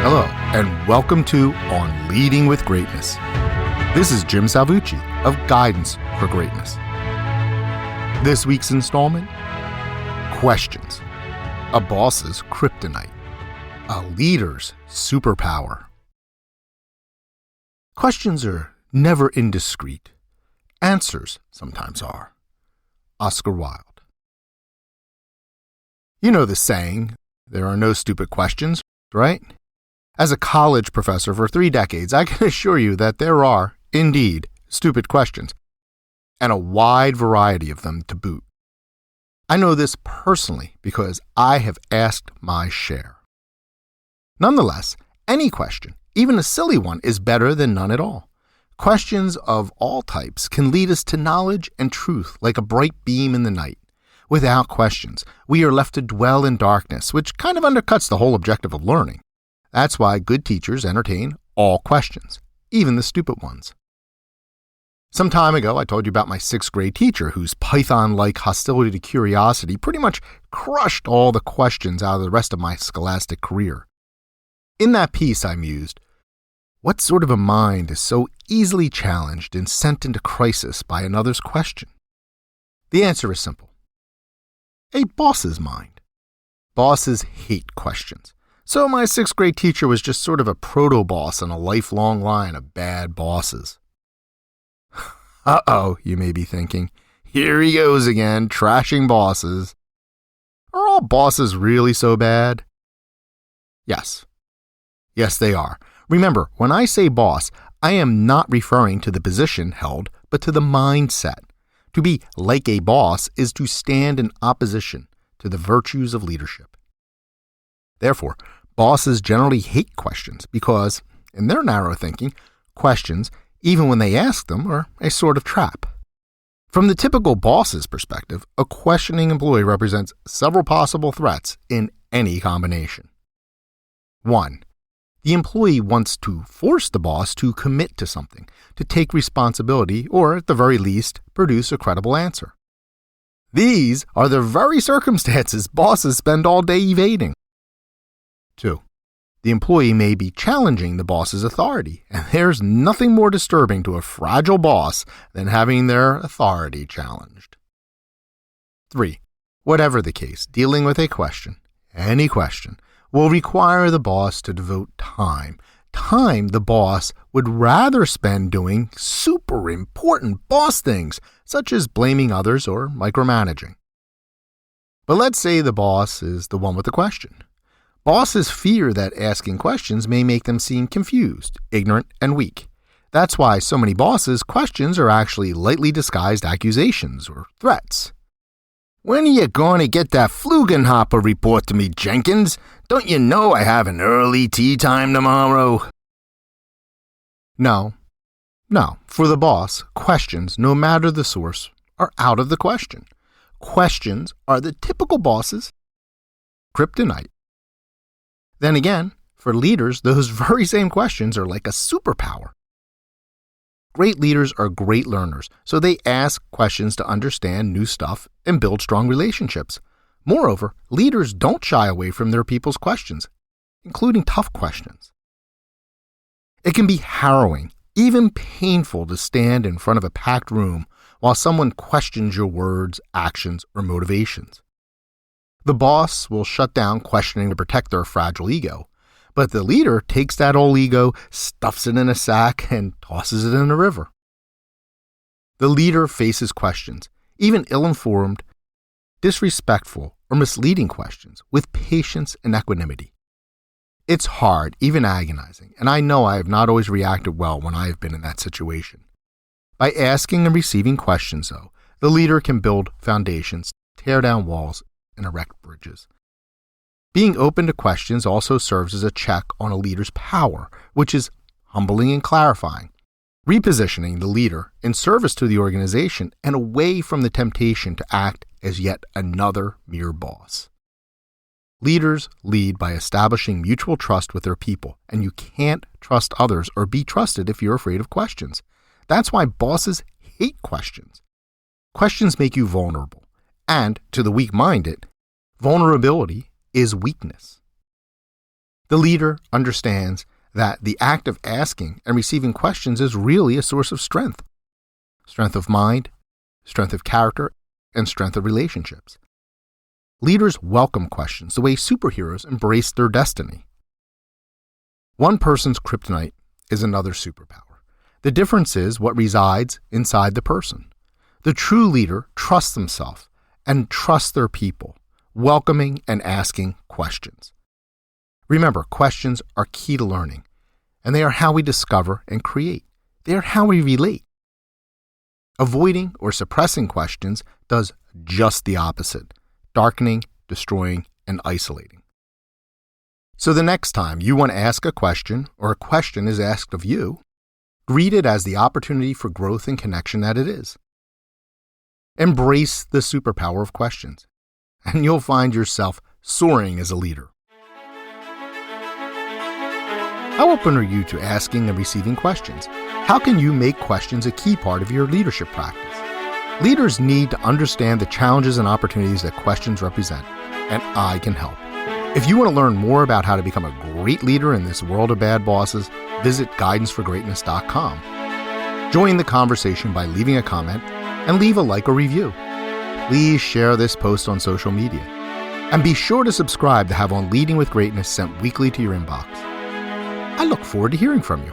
Hello, and welcome to On Leading with Greatness. This is Jim Salvucci of Guidance for Greatness. This week's installment, Questions. A boss's Kryptonite. A leader's superpower. Questions are never indiscreet. Answers sometimes are. Oscar Wilde. You know the saying, there are no stupid questions, right? As a college professor for 3 decades, I can assure you that there are, indeed, stupid questions, and a wide variety of them to boot. I know this personally because I have asked my share. Nonetheless, any question, even a silly one, is better than none at all. Questions of all types can lead us to knowledge and truth like a bright beam in the night. Without questions, we are left to dwell in darkness, which kind of undercuts the whole objective of learning. That's why good teachers entertain all questions, even the stupid ones. Some time ago, I told you about my 6th grade teacher whose Python-like hostility to curiosity pretty much crushed all the questions out of the rest of my scholastic career. In that piece, I mused, what sort of a mind is so easily challenged and sent into crisis by another's question? The answer is simple. A boss's mind. Bosses hate questions. So my 6th grade teacher was just sort of a proto-boss in a lifelong line of bad bosses. Uh-oh, you may be thinking. Here he goes again, trashing bosses. Are all bosses really so bad? Yes. Yes, they are. Remember, when I say boss, I am not referring to the position held, but to the mindset. To be like a boss is to stand in opposition to the virtues of leadership. Therefore, bosses generally hate questions because, in their narrow thinking, questions, even when they ask them, are a sort of trap. From the typical boss's perspective, a questioning employee represents several possible threats in any combination. 1. The employee wants to force the boss to commit to something, to take responsibility, or at the very least, produce a credible answer. These are the very circumstances bosses spend all day evading. 2. The employee may be challenging the boss's authority, and there's nothing more disturbing to a fragile boss than having their authority challenged. 3. Whatever the case, dealing with a question, any question, will require the boss to devote time the boss would rather spend doing super important boss things, such as blaming others or micromanaging. But let's say the boss is the one with the question. Bosses fear that asking questions may make them seem confused, ignorant, and weak. That's why so many bosses' questions are actually lightly disguised accusations or threats. When are you going to get that Fluggenhopper report to me, Jenkins? Don't you know I have an early tea time tomorrow? No. For the boss, questions, no matter the source, are out of the question. Questions are the typical boss's kryptonite. Then again, for leaders, those very same questions are like a superpower. Great leaders are great learners, so they ask questions to understand new stuff and build strong relationships. Moreover, leaders don't shy away from their people's questions, including tough questions. It can be harrowing, even painful to stand in front of a packed room while someone questions your words, actions, or motivations. The boss will shut down questioning to protect their fragile ego, but the leader takes that old ego, stuffs it in a sack, and tosses it in a river. The leader faces questions, even ill-informed, disrespectful, or misleading questions, with patience and equanimity. It's hard, even agonizing, and I know I have not always reacted well when I have been in that situation. By asking and receiving questions, though, the leader can build foundations, tear down walls, and erect bridges. Being open to questions also serves as a check on a leader's power, which is humbling and clarifying, repositioning the leader in service to the organization and away from the temptation to act as yet another mere boss. Leaders lead by establishing mutual trust with their people, and you can't trust others or be trusted if you're afraid of questions. That's why bosses hate questions. Questions make you vulnerable, and to the weak-minded, vulnerability is weakness. The leader understands that the act of asking and receiving questions is really a source of strength. Strength of mind, strength of character, and strength of relationships. Leaders welcome questions the way superheroes embrace their destiny. One person's kryptonite is another's superpower. The difference is what resides inside the person. The true leader trusts themselves and trusts their people, welcoming and asking questions. Remember, questions are key to learning, and they are how we discover and create. They are how we relate. Avoiding or suppressing questions does just the opposite, darkening, destroying, and isolating. So the next time you want to ask a question or a question is asked of you, greet it as the opportunity for growth and connection that it is. Embrace the superpower of questions, and you'll find yourself soaring as a leader. How open are you to asking and receiving questions? How can you make questions a key part of your leadership practice? Leaders need to understand the challenges and opportunities that questions represent, and I can help. If you want to learn more about how to become a great leader in this world of bad bosses, visit guidanceforgreatness.com. Join the conversation by leaving a comment and leave a like or review. Please share this post on social media. And be sure to subscribe to have On Leading with Greatness sent weekly to your inbox. I look forward to hearing from you.